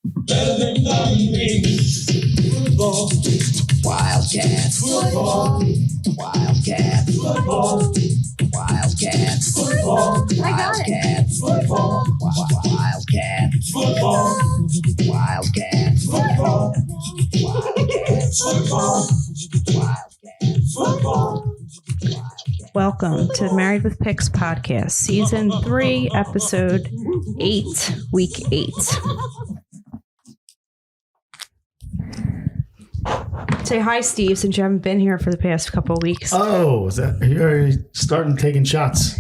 Better than diamond rings. Football. Wildcats. Football. Wildcats. Football. Wildcats. Football. Wildcats. Football. Wildcats. Football. Wildcats. Football. Wildcats. Football. Wildcats. Football. Welcome to Married with Picks podcast, season 3, episode 8, week 8. Say hi, Steve, since you haven't been here for the past couple of weeks. Oh, is that you're already starting taking shots?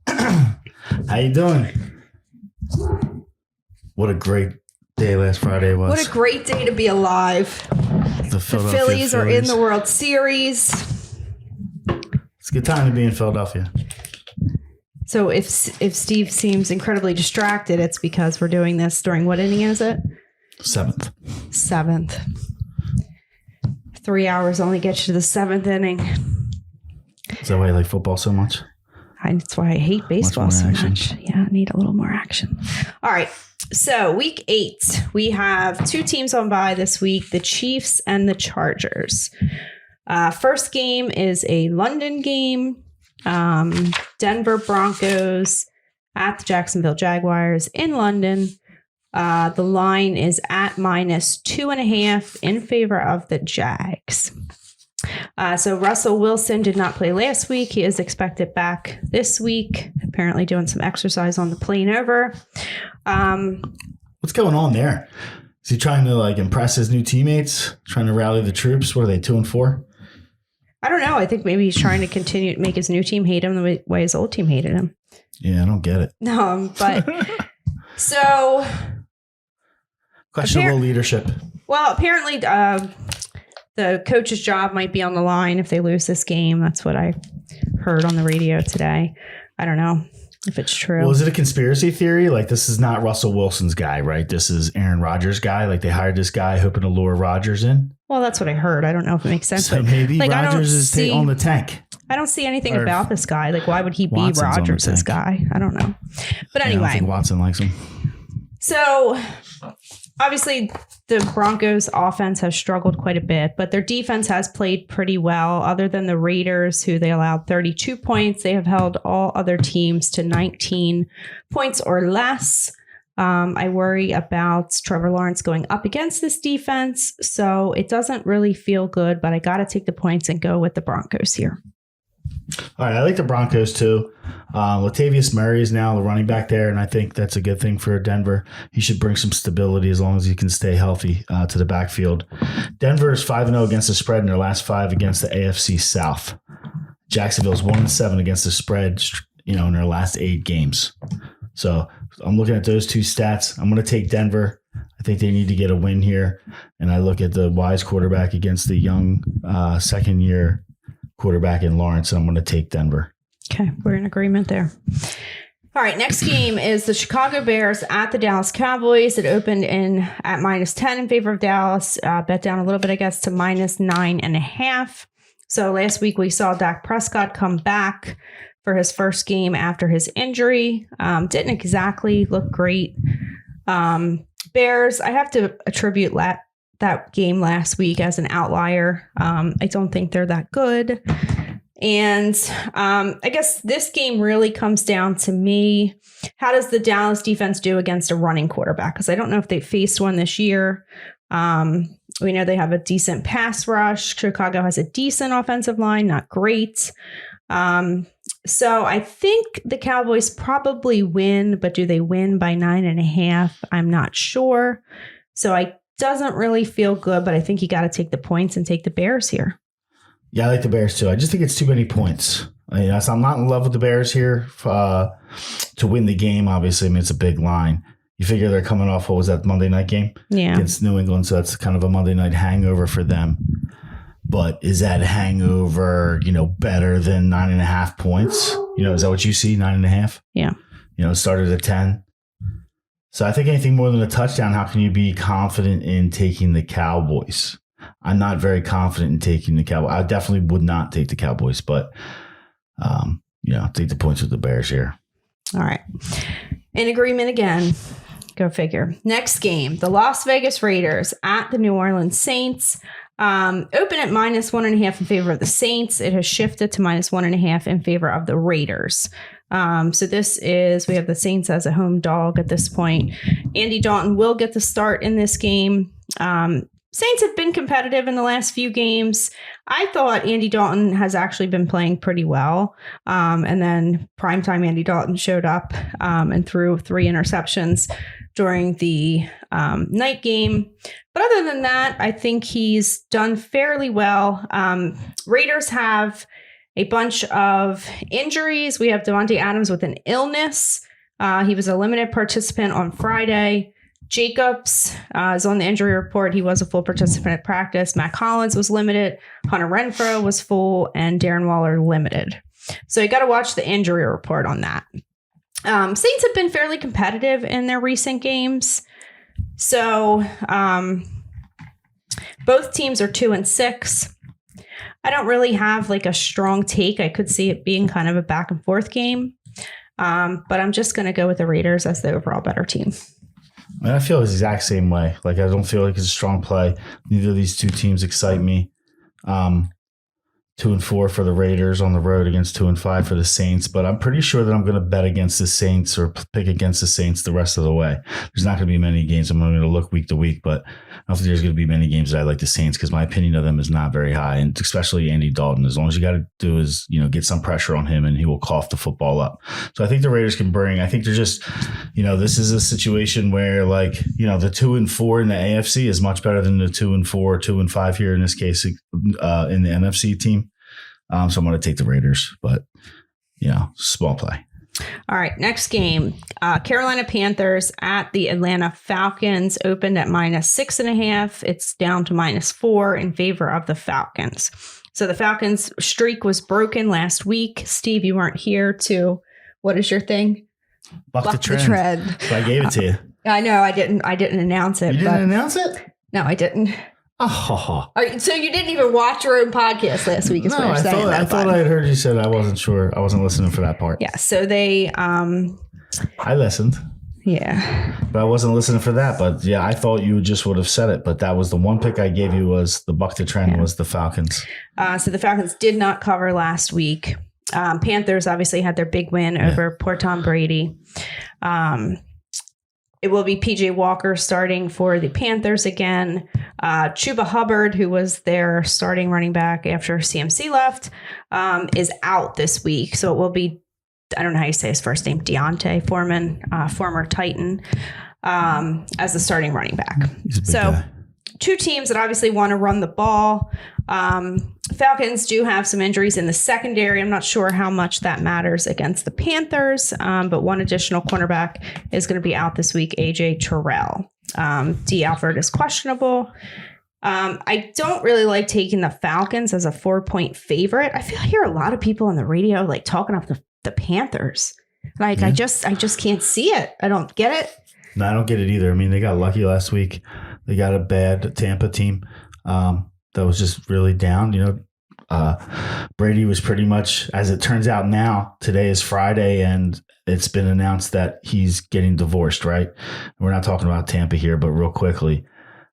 How you doing? What a great day last Friday was. What a great day to be alive. The Phillies are in the World Series. It's a good time to be in Philadelphia. So if Steve seems incredibly distracted, it's because we're doing this during what inning is it? Seventh. 3 hours only gets you to the 7th inning. Is that why you like football so much? That's why I hate baseball so much. Yeah, I need a little more action. All right. So week 8, we have 2 teams on bye this week, the Chiefs and the Chargers. First game is a London game. Denver Broncos at the Jacksonville Jaguars in London. The line is at -2.5 in favor of the Jags. So Russell Wilson did not play last week. He is expected back this week, apparently doing some exercise on the plane over. What's going on there? Is he trying to impress his new teammates? Trying to rally the troops? What are they, 2-4? I don't know. I think maybe he's trying to continue to make his new team hate him the way his old team hated him. Yeah, I don't get it. But so questionable leadership. Well, apparently the coach's job might be on the line if they lose this game. That's what I heard on the radio today. I don't know if it's true. Well, is it a conspiracy theory? This is not Russell Wilson's guy, right? This is Aaron Rodgers' guy. They hired this guy hoping to lure Rodgers in. Well, that's what I heard. I don't know if it makes sense. So maybe Rodgers is on the tank. I don't see anything about this guy. Why would he be Rodgers' guy? I don't know. But anyway. I don't think Watson likes him. So obviously the Broncos offense has struggled quite a bit, but their defense has played pretty well. Other than the Raiders, who they allowed 32 points, they have held all other teams to 19 points or less. I worry about Trevor Lawrence going up against this defense, so it doesn't really feel good, but I got to take the points and go with the Broncos here. All right, I like the Broncos too. Latavius Murray is now the running back there, and I think that's a good thing for Denver. He should bring some stability as long as he can stay healthy to the backfield. Denver is 5-0 against the spread in their last 5 against the AFC South. Jacksonville is 1-7 against the spread, in their last 8 games. So I'm looking at those 2 stats. I'm going to take Denver. I think they need to get a win here, and I look at the wise quarterback against the young second-year quarterback in Lawrence, and I'm going to take Denver. Okay, we're in agreement there. All right, next game is the Chicago Bears at the Dallas Cowboys. It opened at -10 in favor of Dallas. Bet down a little bit, I guess, to -9.5. So last week we saw Dak Prescott come back for his first game after his injury. Didn't exactly look great. Bears, I have to attribute that game last week as an outlier. I don't think they're that good. And I guess this game really comes down to me. How does the Dallas defense do against a running quarterback? Because I don't know if they faced one this year. We know they have a decent pass rush. Chicago has a decent offensive line, not great. So I think the Cowboys probably win, but do they win by 9.5? I'm not sure. So it doesn't really feel good, but I think you got to take the points and take the Bears here. Yeah, I like the Bears too. I just think it's too many points. So I'm not in love with the Bears here to win the game. Obviously, it's a big line. You figure they're coming off, what was that, Monday night game? Yeah. Against New England, so that's kind of a Monday night hangover for them. But is that hangover, better than 9.5 points? Is that what you see, 9.5? Yeah. It started at 10. So I think anything more than a touchdown, how can you be confident in taking the Cowboys? I'm not very confident in taking the Cowboys. I definitely would not take the Cowboys, but, take the points with the Bears here. All right. In agreement again. Go figure. Next game, the Las Vegas Raiders at the New Orleans Saints. Open at -1.5 in favor of the Saints. It has shifted to -1.5 in favor of the Raiders. So we have the Saints as a home dog at this point. Andy Dalton will get the start in this game. Saints have been competitive in the last few games. I thought Andy Dalton has actually been playing pretty well. And then primetime Andy Dalton showed up and threw 3 interceptions during the night game. But other than that, I think he's done fairly well. Raiders have a bunch of injuries. We have Devontae Adams with an illness. He was a limited participant on Friday. Jacobs is on the injury report. He was a full participant at practice. Matt Collins was limited. Hunter Renfrow was full, and Darren Waller limited. So you got to watch the injury report on that. Saints have been fairly competitive in their recent games. So both teams are 2-6. I don't really have like a strong take. I could see it being kind of a back and forth game. But I'm just going to go with the Raiders as the overall better team. And I feel the exact same way. Like, I don't feel like it's a strong play. Neither of these two teams excite me. 2-4 for the Raiders on the road against 2-5 for the Saints. But I'm pretty sure that I'm going to bet against the Saints or pick against the Saints the rest of the way. There's not going to be many games. I'm going to look week to week, but I don't think there's going to be many games that I like the Saints because my opinion of them is not very high, and especially Andy Dalton. As long as you got to do is, get some pressure on him and he will cough the football up. So I think the Raiders can bring. I think they're just, this is a situation where the 2-4 in the AFC is much better than the 2-4, 2-5 here in this case in the NFC team. So I'm going to take the Raiders, but, small play. All right, next game. Carolina Panthers at the Atlanta Falcons opened at -6.5. It's down to -4 in favor of the Falcons. So the Falcons streak was broken last week. Steve, you weren't here to, what is your thing? Buck the trend. So I gave it to you. I know, I didn't announce it. You didn't announce it? No, I didn't. Oh. So you didn't even watch your own podcast last week? No, I thought I had heard you said. I wasn't sure. I wasn't listening for that part. Yeah. So they. I listened. Yeah. But I wasn't listening for that. But yeah, I thought you just would have said it. But that was the one pick I gave you was the buck to trend was the Falcons. So the Falcons did not cover last week. Panthers obviously had their big win over poor Tom Brady. It will be PJ Walker starting for the Panthers again. Chuba Hubbard, who was their starting running back after CMC left, is out this week. So it will be, I don't know how you say his first name, Deontay Foreman, former Titan, as the starting running back. So guy. Two teams that obviously want to run the ball. Falcons do have some injuries in the secondary. I'm not sure how much that matters against the Panthers, but one additional cornerback is going to be out this week, AJ Terrell. D. Alford is questionable. I don't really like taking the Falcons as a 4-point favorite. I hear a lot of people on the radio talking up the Panthers. I just can't see it. I don't get it. No, I don't get it either. I mean, they got lucky last week. They got a bad Tampa team that was just really down. Brady was pretty much, as it turns out now, today is Friday, and it's been announced that he's getting divorced, right? We're not talking about Tampa here, but real quickly,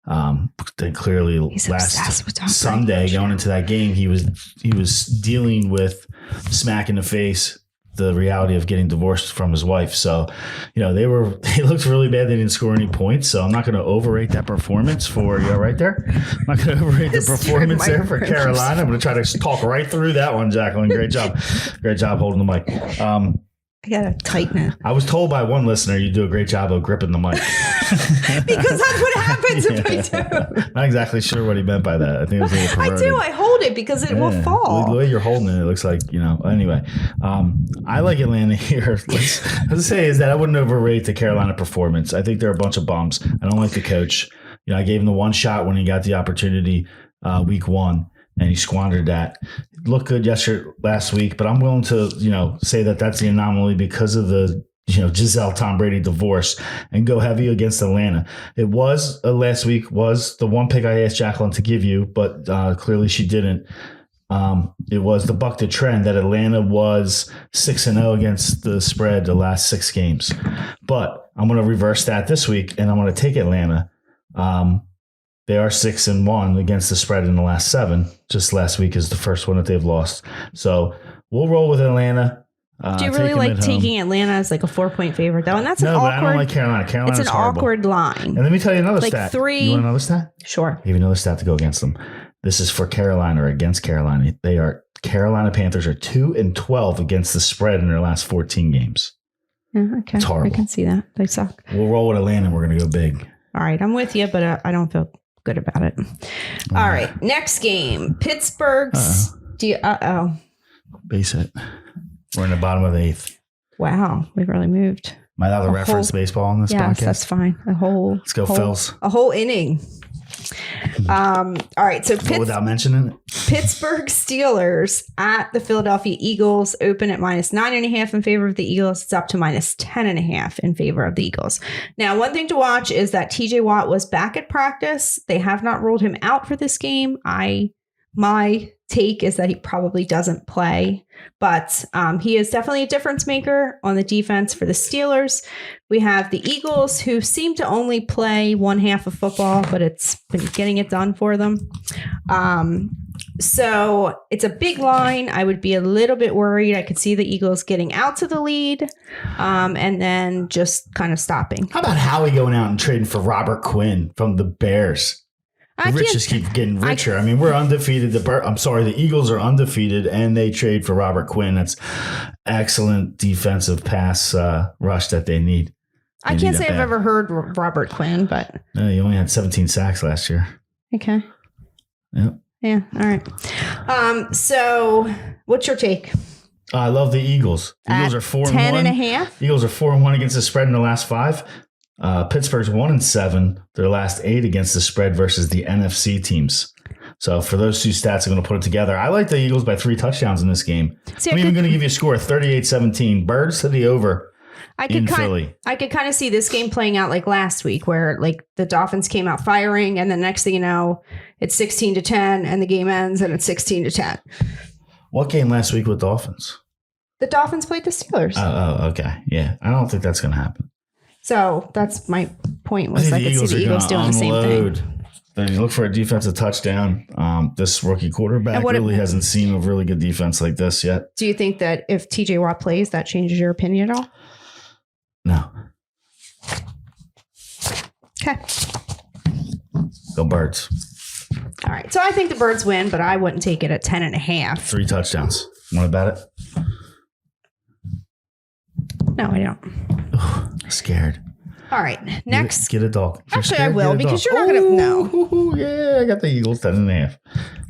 then clearly last Sunday going into that game, he was dealing with smack in the face the reality of getting divorced from his wife. So, they looked really bad. They didn't score any points. So I'm not going to overrate that performance for you right there. I'm not going to overrate the performance there for Carolina. I'm going to try to talk right through that one, Jaclyn. Great job. Great job holding the mic. I got to tighten it. I was told by one listener you do a great job of gripping the mic. Because that's what happens if I do. Not exactly sure what he meant by that. I think it was a little perverted. I do. I hold it because it will fall. The way you're holding it looks like, Anyway, I like Atlanta here. Let's say is that I wouldn't overrate the Carolina performance. I think they're a bunch of bums. I don't like the coach. I gave him the one shot when he got the opportunity week 1. And he squandered that. It looked good last week, but I'm willing to, say that that's the anomaly because of the, Giselle Tom Brady divorce and go heavy against Atlanta. It was last week was the one pick I asked Jaclyn to give you, but clearly she didn't. it was the buck the trend that Atlanta was 6-0 against the spread the last 6 games. But I'm going to reverse that this week, and I'm going to take Atlanta. They are 6-1 against the spread in the last 7. Just last week is the first one that they've lost. So we'll roll with Atlanta. Do you really like taking Atlanta as like a 4-point favorite though? And that's an awkward. But I don't like Carolina. Carolina's it's an horrible. Awkward line. And let me tell you another like stat. 3. You want another stat? Sure. Give you another stat to go against them. This is for Carolina or against Carolina. Carolina Panthers are 2-12 against the spread in their last 14 games. Yeah, okay. It's horrible. I can see that. They suck. We'll roll with Atlanta. We're going to go big. All right. I'm with you, but I don't feel good about it. All right. Next game. Pittsburgh's. Base hit. We're in the bottom of the 8th. Wow. We've really moved. Am I allowed to reference baseball on this podcast? Yes, that's fine. Let's go, Phils. A whole inning. All right. So without mentioning it. Pittsburgh Steelers at the Philadelphia Eagles open at -9.5 in favor of the Eagles. It's up to -10.5 in favor of the Eagles. Now, one thing to watch is that TJ Watt was back at practice. They have not ruled him out for this game. My take is that he probably doesn't play, but he is definitely a difference maker on the defense for the Steelers. We have the Eagles, who seem to only play one half of football, but it's been getting it done for them. So it's a big line. I would be a little bit worried. I could see the Eagles getting out to the lead and then just kind of stopping. How about Howie going out and trading for Robert Quinn from the Bears? The rich just keep getting richer. I mean, we're undefeated. The Eagles are undefeated, and they trade for Robert Quinn. That's excellent defensive pass rush that they need. I can't say I've ever heard Robert Quinn, but no, he only had 17 sacks last year. Okay. Yep. Yeah. All right. So, what's your take? I love the Eagles. Eagles are 4-1. 10.5. Eagles are 4-1 against the spread in the last 5. Pittsburgh's 1-7, their last 8 against the spread versus the NFC teams. So for those 2 stats, I'm going to put it together. I like the Eagles by 3 touchdowns in this game. I'm even going to give you a score of 38-17. Birds to the over in Philly. I could kind of see this game playing out like last week, where like the Dolphins came out firing, and the next thing you know, it's 16-10, and the game ends, and it's 16-10. What game last week with Dolphins? The Dolphins played the Steelers. Oh, okay. Yeah, I don't think that's going to happen. So that's my point. Was I could see the Eagles doing the same thing. Then you look for a defensive touchdown. This rookie quarterback really hasn't seen a really good defense like this yet. Do you think that if TJ Watt plays, that changes your opinion at all? No. Okay. Go Birds. All right. So I think the Birds win, but I wouldn't take it at 10.5. 3 touchdowns. Want to bet it? No, I don't. Scared. All right. Next. Get a dog. Actually, I will, because you're not going to know. Yeah, I got the Eagles 10.5.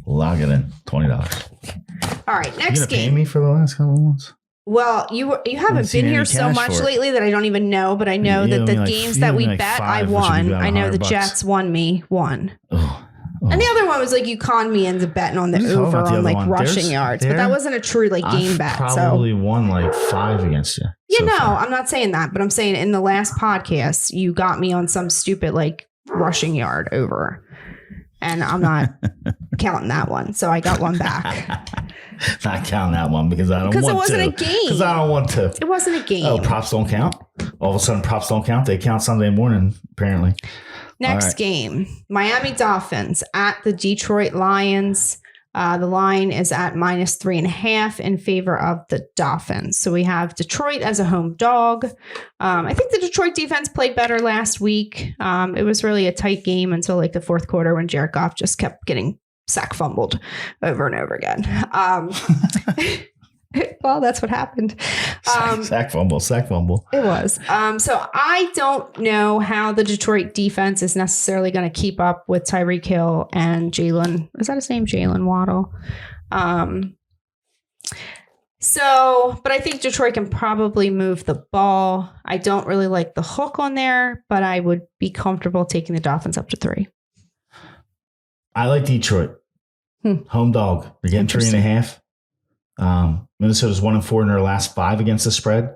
Log it in. $20. All right. Next you gonna game. Pay me for the last couple of months? Well, you haven't been here so much lately that I don't even know, but I know that the games that we bet, I won. I know the Jets won me one. Oh. And the other one was like you conned me into betting on the over on like rushing yards, but that wasn't a true like game bet. Probably won like 5 against you. I'm not saying that, but I'm saying in the last podcast you got me on some stupid like rushing yard over, and I'm not counting that one. So I got one back. Not counting that one because I don't want to. Because it wasn't a game. Because I don't want to. It wasn't a game. Oh, props don't count? All of a sudden, props don't count? They count Sunday morning, apparently. Next game, Miami Dolphins at the Detroit Lions. The line is at -3.5 in favor of the Dolphins. So we have Detroit as a home dog. I think the Detroit defense played better last week. It was really a tight game until like the 4th quarter when Jared Goff just kept getting sack fumbled over and over again. Well, that's what happened. Sack fumble. It was. So I don't know how the Detroit defense is necessarily going to keep up with Tyreek Hill and Jaclyn. Is that his name? Jalen Waddle. But I think Detroit can probably move the ball. I don't really like the hook on there, but I would be comfortable taking the Dolphins up to 3. I like Detroit. Home dog. They're getting 3.5. Minnesota's 1-4 in their last 5 against the spread.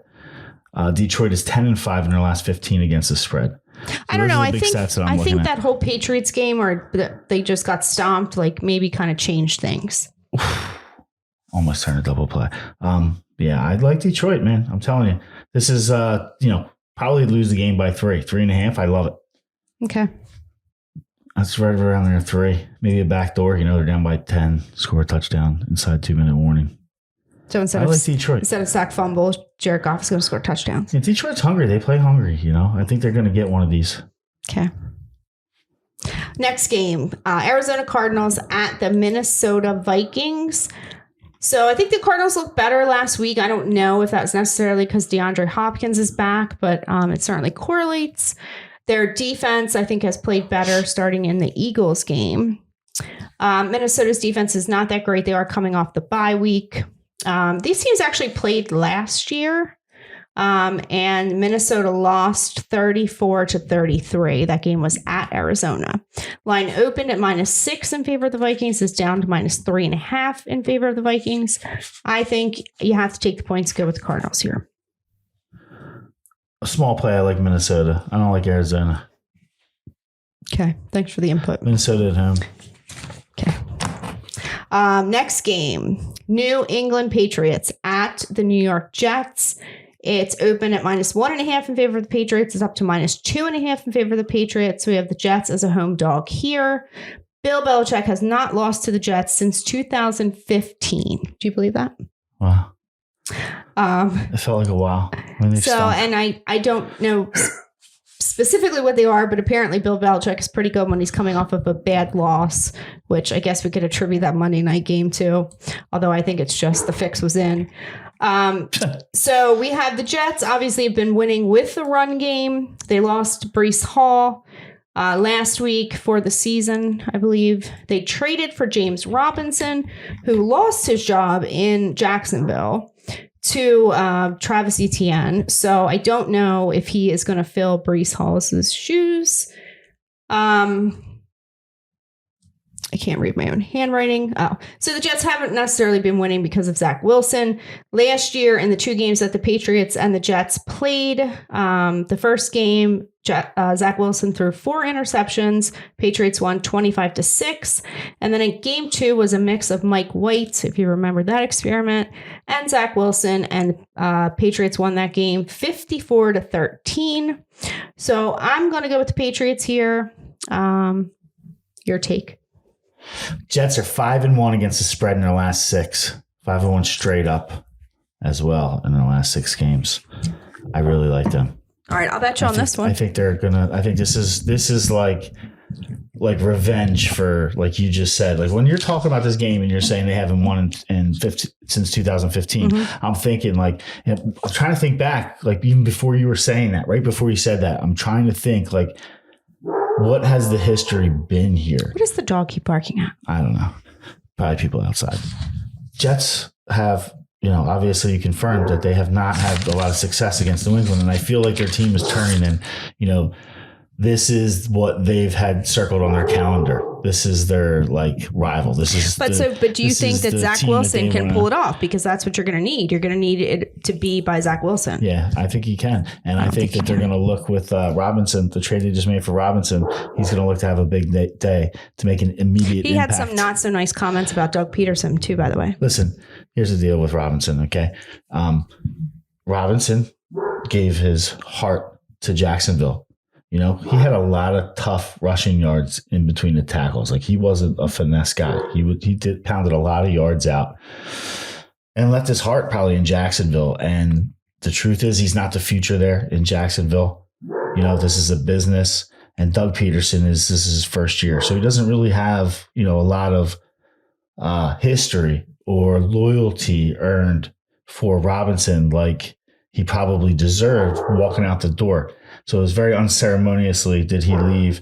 Detroit is 10-5 in their last 15 against the spread. So I don't know. I think that whole Patriots game where they just got stomped, like maybe kind of changed things. Almost turned a double play. Yeah, I like Detroit, man. I'm telling you. This is, probably lose the game by 3.5. I love it. Okay. That's right around there, 3. Maybe a backdoor. They're down by 10. Score a touchdown inside 2-minute warning. So instead Detroit. Instead of sack fumble, Jared Goff is going to score touchdowns. Yeah, Detroit's hungry. They play hungry, I think they're going to get one of these. Okay. Next game, Arizona Cardinals at the Minnesota Vikings. So I think the Cardinals looked better last week. I don't know if that's necessarily because DeAndre Hopkins is back, but it certainly correlates. Their defense, I think, has played better starting in the Eagles game. Minnesota's defense is not that great. They are coming off the bye week. These teams actually played last year, and Minnesota lost 34-33. That game was at Arizona. Line opened at -6 in favor of the Vikings, is down to -3.5 in favor of the Vikings. I think you have to take the points, go with the Cardinals here. A small play. I like Minnesota. I don't like Arizona. Okay, thanks for the input. Minnesota at home. Okay. Next game, New England Patriots at the New York Jets. It's open at -1.5 in favor of the Patriots. It's up to -2.5 in favor of the Patriots. So we have the Jets as a home dog here. Bill Belichick has not lost to the Jets since 2015. Do you believe that? Wow. It felt like a while. And I don't know specifically what they are, but apparently Bill Belichick is pretty good when he's coming off of a bad loss, which I guess we could attribute that Monday night game to, although I think it's just the fix was in. So we have the Jets obviously have been winning with the run game. They lost Breece Hall last week for the season, I believe. They traded for James Robinson, who lost his job in Jacksonville, to Travis Etienne. So I don't know if he is going to fill Breece Hall's shoes. I can't read my own handwriting. Oh, so the Jets haven't necessarily been winning because of Zach Wilson. Last year in the 2 games that the Patriots and the Jets played, the first game, Zach Wilson threw 4 interceptions. Patriots won 25-6. And then in game 2 was a mix of Mike White, if you remember that experiment, and Zach Wilson, and Patriots won that game 54-13. So I'm going to go with the Patriots here. Your take? Jets are 5-1 against the spread in their last 6. 5-1 straight up as well in their last 6 games. I really like them. All right, I'll bet you on this one. I think they're gonna. I think this is like revenge for, like you just said. Like when you're talking about this game and you're saying they haven't won since 2015. Mm-hmm. I'm thinking I'm trying to think back, like even before you were saying that, right before you said that. I'm trying to think like, what has the history been here? What does the dog keep barking at? I don't know. Probably people outside. Jets have, obviously you confirmed that they have not had a lot of success against New England. And I feel like their team is turning and, this is what they've had circled on their calendar. This is their rival. But do you think that Zach Wilson can pull it off? Because that's what you're going to need. You're going to need it to be by Zach Wilson. Yeah, I think he can. And I think that they're going to look with Robinson, the trade they just made for Robinson. He's going to look to have a big day to make an immediate impact. He had some not so nice comments about Doug Peterson too, by the way. Listen, here's the deal with Robinson, okay? Robinson gave his heart to Jacksonville. He had a lot of tough rushing yards in between the tackles. Like he wasn't a finesse guy. He pounded a lot of yards out and left his heart probably in Jacksonville. And the truth is he's not the future there in Jacksonville. This is a business, and Doug Peterson this is his first year. So he doesn't really have, a lot of history or loyalty earned for Robinson like he probably deserved walking out the door. So it was very unceremoniously did he leave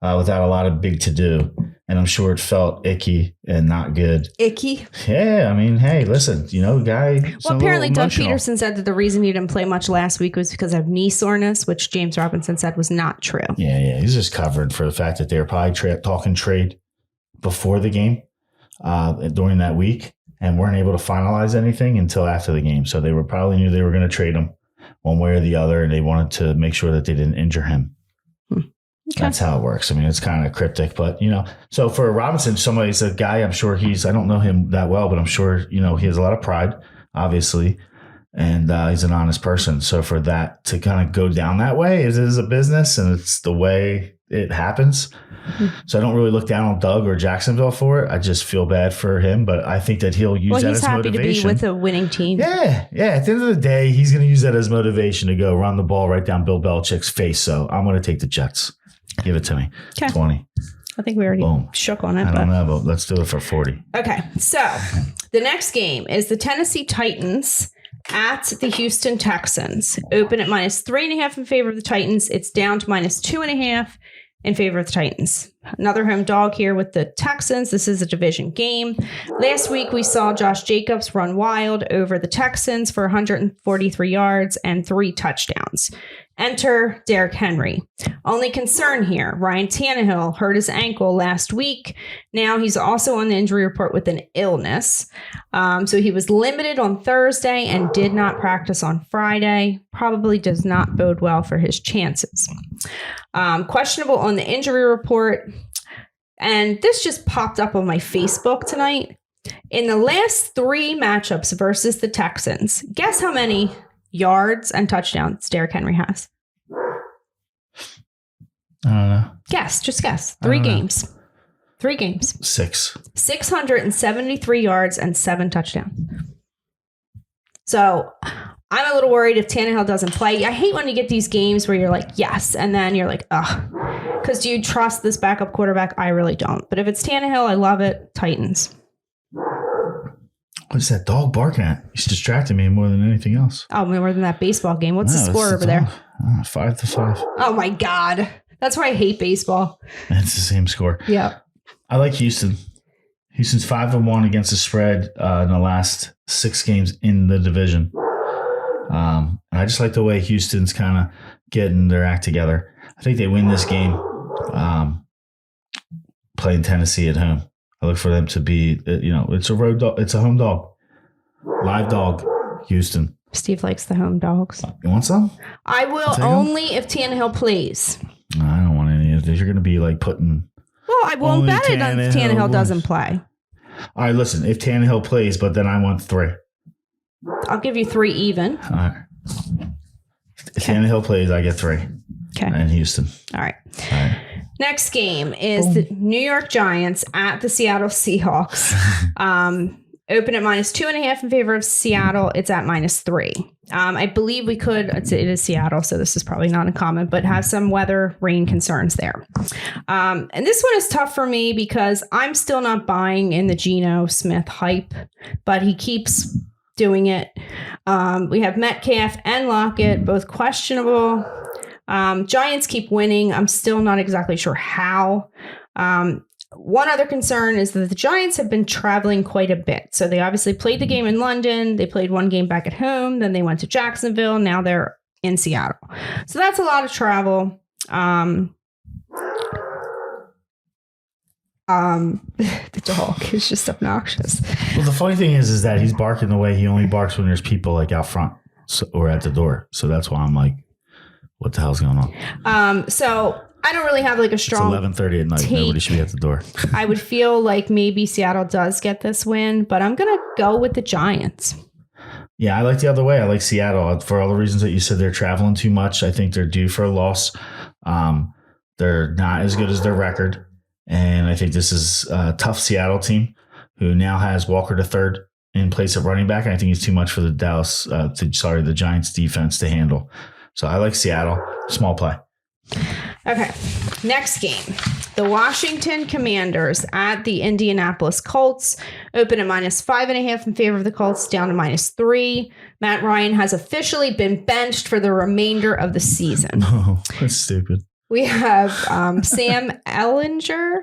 without a lot of big to-do. And I'm sure it felt icky and not good. Icky? Yeah, I mean, hey, listen, guy. Well, apparently Doug Peterson said that the reason he didn't play much last week was because of knee soreness, which James Robinson said was not true. Yeah. He's just covering for the fact that they were probably talking trade before the game during that week and weren't able to finalize anything until after the game. So they probably knew they were going to trade him one way or the other, and they wanted to make sure that they didn't injure him. That's how it works. I mean, it's kind of cryptic, but so for Robinson, somebody's a guy, I'm sure I don't know him that well, but I'm sure, he has a lot of pride, obviously, and he's an honest person. So for that to kind of go down that way, it is a business and it's the way it happens. So I don't really look down on Doug or Jacksonville for it. I just feel bad for him, but I think that he'll use that as motivation. Well, he's happy to be with a winning team. Yeah. At the end of the day, he's going to use that as motivation to go run the ball right down Bill Belichick's face. So I'm going to take the Jets. Give it to me. Okay. 20. I think we already shook on it. I don't know, but let's do it for 40. Okay. So the next game is the Tennessee Titans at the Houston Texans. Open at -3.5 in favor of the Titans. It's down to -2.5 in favor of the Titans. Another home dog here with the Texans. This is a division game. Last week, we saw Josh Jacobs run wild over the Texans for 143 yards and 3 touchdowns. Enter Derrick Henry. Only concern here, Ryan Tannehill hurt his ankle last week. Now he's also on the injury report with an illness. So he was limited on Thursday and did not practice on Friday. Probably does not bode well for his chances. Questionable on the injury report. And this just popped up on my Facebook tonight. In the last 3 matchups versus the Texans, guess how many yards and touchdowns Derrick Henry has? I don't know. Just guess. 3 games. 3 games. 6. 673 yards and 7 touchdowns. So I'm a little worried if Tannehill doesn't play. I hate when you get these games where you're like, yes, and then you're like, ugh. Because do you trust this backup quarterback? I really don't. But if it's Tannehill, I love it. Titans. What is that dog barking at? He's distracting me more than anything else. Oh, more than that baseball game. What's the score over there? 5-5. Oh, my God. That's why I hate baseball. It's the same score. Yeah. I like Houston. Houston's 5-1 against the spread in the last 6 games in the division. I just like the way Houston's kind of getting their act together. I think they win this game playing Tennessee at home. I look for them to be, it's a road dog. It's a home dog. Live dog, Houston. Steve likes the home dogs. You want some? I will only if Tannehill plays. No, I don't want any of this. You're going to be like putting. Well, I won't bet it if Tannehill doesn't play. All right, listen. If Tannehill plays, but then I want 3. I'll give you 3 even. All right. If Tannehill plays, I get 3. Okay. And Houston. All right. Next game is the New York Giants at the Seattle Seahawks. Open at -2.5 in favor of Seattle. It's at -3. I believe we could, it is Seattle, so this is probably not uncommon, but have some weather, rain concerns there. And this one is tough for me because I'm still not buying in the Geno Smith hype, but he keeps doing it. We have Metcalf and Lockett, both questionable. Giants keep winning. I'm still not exactly sure how. One other concern is that the Giants have been traveling quite a bit. So they obviously played the game in London. They played one game back at home. Then they went to Jacksonville. Now they're in Seattle. So that's a lot of travel. The dog is just obnoxious. Well, the funny thing is that he's barking the way he only barks when there's people like out front or at the door. So that's why I'm like, what the hell's going on? So I don't really have like a strong. It's 11:30 at night. Nobody should be at the door. I would feel like maybe Seattle does get this win, but I'm going to go with the Giants. Yeah, I like the other way. I like Seattle for all the reasons that you said. They're traveling too much. I think they're due for a loss. They're not as good as their record. And I think this is a tough Seattle team who now has Walker III in place of running back. And I think he's too much for the the Giants defense to handle. So I like Seattle. Small play. Okay. Next game. The Washington Commanders at the Indianapolis Colts. Open at -5.5 in favor of the Colts, down to -3. Matt Ryan has officially been benched for the remainder of the season. Oh, that's stupid. We have Sam Ehlinger.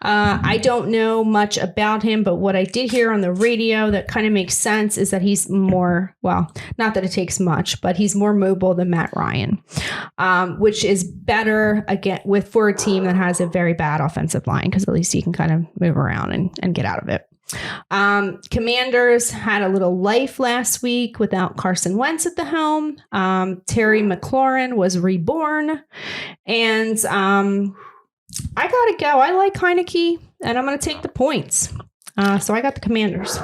I don't know much about him, but what I did hear on the radio that kind of makes sense is that he's more, well, not that it takes much, but he's more mobile than Matt Ryan, which is better again for a team that has a very bad offensive line because at least he can kind of move around and get out of it. Commanders had a little life last week without Carson Wentz at the helm. Terry McLaurin was reborn. And I got to go. I like Heineke, and I'm going to take the points. So I got the Commanders.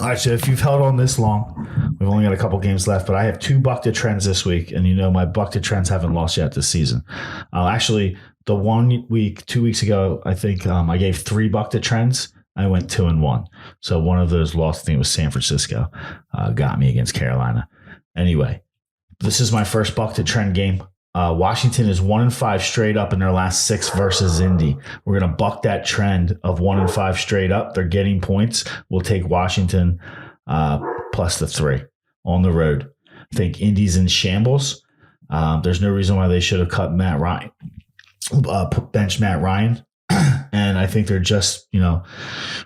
All right, so if you've held on this long, we've only got a couple games left, but I have 2 buck to trends this week, and my buck to trends haven't lost yet this season. Actually, the 1 week, 2 weeks ago, I think I gave 3 buck to trends. I went 2-1. So one of those lost, I think it was San Francisco, got me against Carolina. Anyway, this is my first buck to trend game. Washington is 1-5 straight up in their last 6 versus Indy. We're going to buck that trend of 1-5 straight up. They're getting points. We'll take Washington plus the 3 on the road. I think Indy's in shambles. There's no reason why they should have cut Matt Ryan, benched Matt Ryan. And I think they're just,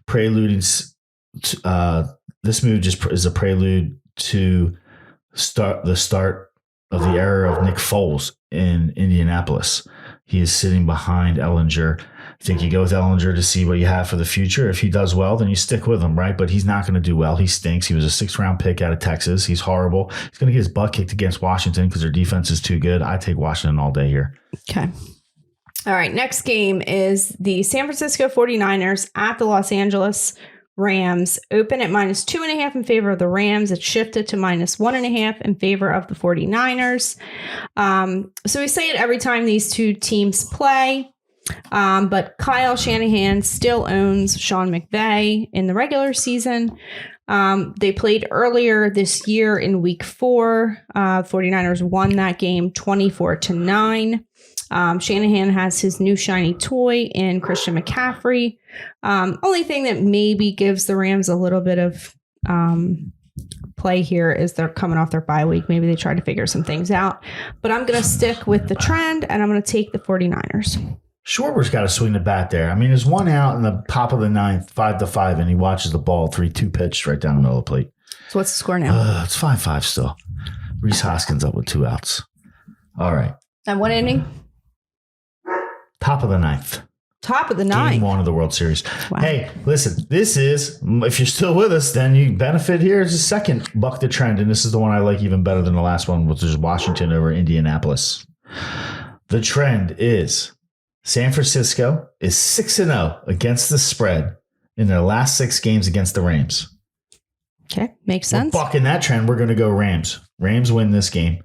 preluding. This move just is a prelude to the start of the era of Nick Foles in Indianapolis. He is sitting behind Ellinger. I think you go with Ellinger to see what you have for the future. If he does well, then you stick with him, right? But he's not going to do well. He stinks. He was a 6th-round pick out of Texas. He's horrible. He's going to get his butt kicked against Washington because their defense is too good. I take Washington all day here. Okay. All right. Next game is the San Francisco 49ers at the Los Angeles Rams. Open at -2.5 in favor of the Rams. It shifted to -1.5 in favor of the 49ers. So we say it every time these two teams play. But Kyle Shanahan still owns Sean McVay in the regular season. They played earlier this year in week 4. 49ers won that game 24-9. Shanahan has his new shiny toy in Christian McCaffrey. Only thing that maybe gives the Rams a little bit of play here is they're coming off their bye week. Maybe they try to figure some things out. But I'm going to stick with the trend, and I'm going to take the 49ers. Schwarber's got to swing the bat there. I mean, there's one out in the top of the 9th, 5-5, and he watches the ball 3-2 pitched right down the middle of the plate. So what's the score now? It's 5-5 still. Reese Hoskins up with 2 outs. All right. And what inning? Top of the 9th. Top of the 9th. Game 1 of the World Series. Wow. Hey, listen, this is, if you're still with us, then you benefit here. It's a second buck the trend, and this is the one I like even better than the last one, which is Washington over Indianapolis. The trend is San Francisco is 6-0 against the spread in their last 6 games against the Rams. Okay, makes sense. We're bucking that trend. We're going to go Rams. Rams win this game.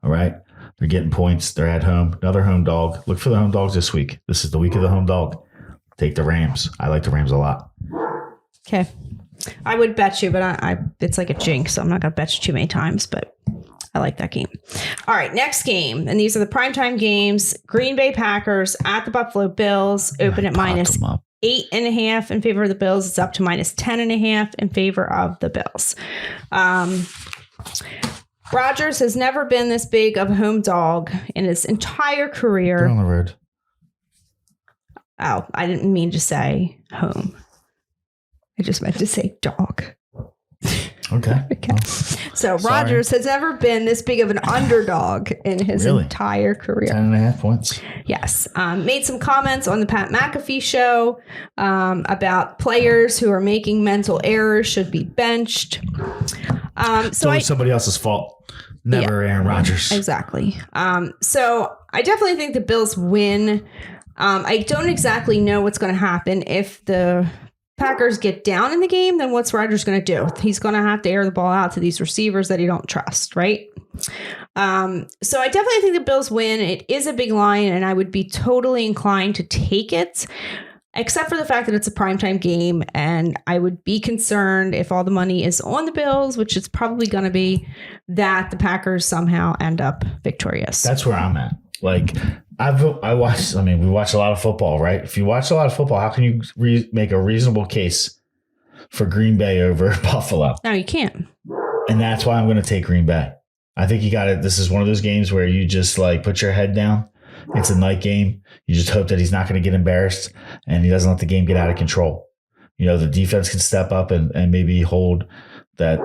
All right. They're getting points. They're at home. Another home dog. Look for the home dogs this week. This is the week of the home dog. Take the Rams. I like the Rams a lot. Okay. I would bet you, but I it's like a jinx, so I'm not going to bet you too many times, but I like that game. All right, next game. And these are the primetime games. Green Bay Packers at the Buffalo Bills. Open at -8.5 in favor of the Bills. It's up to -10.5 in favor of the Bills. Rodgers has never been this big of a home dog in his entire career. They're on the road. Oh, I didn't mean to say home. I just meant to say dog. Okay. Okay. Well, so Rodgers has never been this big of an underdog in his entire career. 10.5 points. Yes. Made some comments on the Pat McAfee show about players who are making mental errors should be benched. It's always somebody else's fault. Never Aaron Rodgers. Exactly. So I definitely think the Bills win. I don't exactly know what's going to happen if the Packers get down in the game, then what's Rodgers going to do? He's going to have to air the ball out to these receivers that he don't trust, right? So I definitely think the Bills win. It is a big line, and I would be totally inclined to take it, except for the fact that it's a primetime game, and I would be concerned if all the money is on the Bills, which it's probably going to be, that the Packers somehow end up victorious. That's where I'm at. Like, we watch a lot of football, right? If you watch a lot of football, how can you make a reasonable case for Green Bay over Buffalo? No, you can't. And that's why I'm going to take Green Bay. I think you got it. This is one of those games where you just like put your head down. It's a night game. You just hope that he's not going to get embarrassed and he doesn't let the game get out of control. You know, the defense can step up and maybe hold that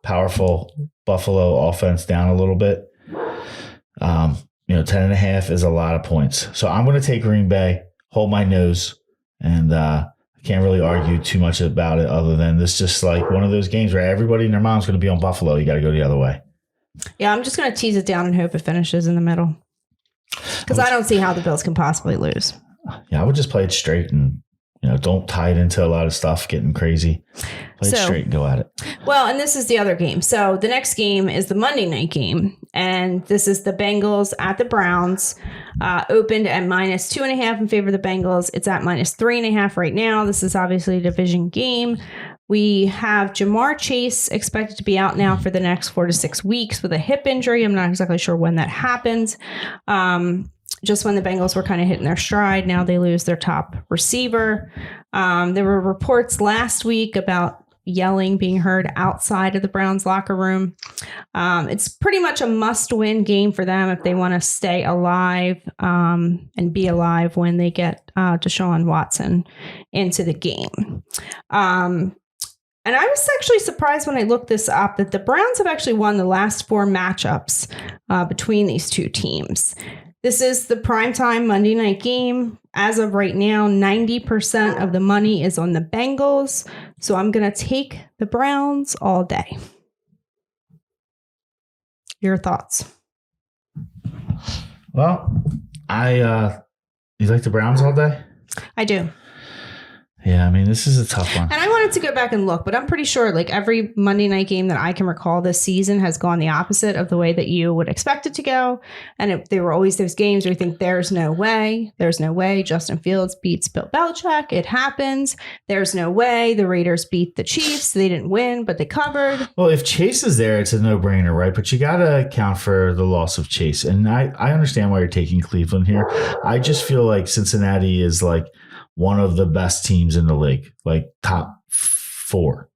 powerful Buffalo offense down a little bit. 10.5 is a lot of points. So I'm going to take Green Bay, hold my nose, and Can't really argue too much about it other than this just like one of those games where everybody and their mom's going to be on Buffalo. You got to go the other way. Yeah, I'm just going to tease it down and hope it finishes in the middle. Because I don't see how the Bills can possibly lose. Yeah, I would just play it straight and, don't tie it into a lot of stuff getting crazy. Play it straight and go at it. Well, and this is the other game. So the next game is the Monday night game. And this is the Bengals at the Browns. Opened at -2.5 in favor of the Bengals. It's at -3.5 right now. This is obviously a division game. We have Jamar Chase expected to be out now for the next 4 to 6 weeks with a hip injury. I'm not exactly sure when that happens. Just when the Bengals were kind of hitting their stride, now they lose their top receiver. There were reports last week about yelling being heard outside of the Browns locker room. It's pretty much a must-win game for them if they want to stay alive and be alive when they get Deshaun Watson into the game. And I was actually surprised when I looked this up that the Browns have actually won the last 4 matchups between these two teams. This is the primetime Monday night game. As of right now, 90% of the money is on the Bengals. So I'm going to take the Browns all day. Your thoughts? Well, you like the Browns all day? I do. Yeah, I mean, this is a tough one. And I wanted to go back and look, but I'm pretty sure like every Monday night game that I can recall this season has gone the opposite of the way that you would expect it to go. And there were always those games where you think there's no way Justin Fields beats Bill Belichick. It happens. There's no way the Raiders beat the Chiefs. They didn't win, but they covered. Well, if Chase is there, it's a no-brainer, right? But you got to account for the loss of Chase. And I understand why you're taking Cleveland here. I just feel like Cincinnati is like one of the best teams in the league, like top 4.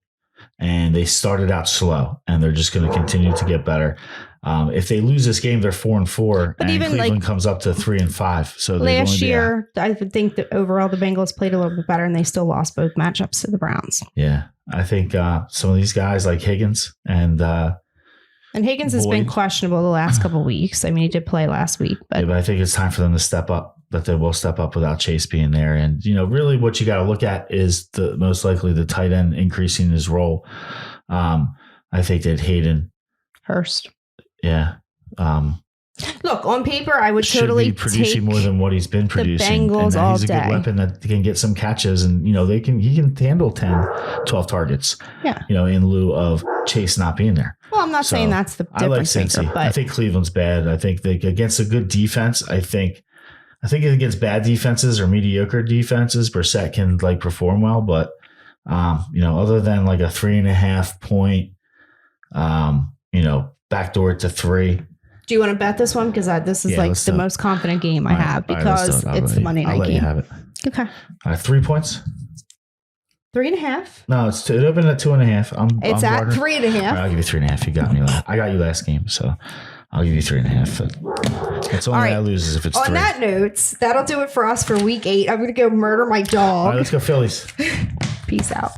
And they started out slow, and they're just going to continue to get better. If they lose this game, they're 4-4, and even Cleveland comes up to 3-5. So last year, I would think that overall the Bengals played a little bit better, and they still lost both matchups to the Browns. Yeah, I think some of these guys like Higgins and Higgins has been questionable the last couple of weeks. I mean, he did play last week, but I think it's time for them to step up. That they will step up without Chase being there. And, really what you got to look at is most likely the tight end increasing his role. I think that Hayden Hurst. Yeah. Look, on paper, I would totally be producing more than what he's been producing. The Bengals all he's a day. good weapon that can get some catches, and he can handle 10, 12 targets. Yeah. In lieu of Chase not being there. Well, I'm not saying that's the difference maker, but I think Cleveland's bad. I think against a good defense, I think against bad defenses or mediocre defenses, Brissett can perform well, but other than like a 3.5 point, backdoor to 3. Do you want to bet this one? Because this is the most confident game I have because it's the Monday night game. I'll let you have it. Okay. 3 points. 3.5. No, it opened at 2.5. It's at 3.5. Right, I'll give you 3.5. You got me. I got you last game, so I'll give you 3.5. It's only I lose if it's 3. On that note, that'll do it for us for week 8. I'm going to go murder my dog. All right, let's go Phillies. Peace out.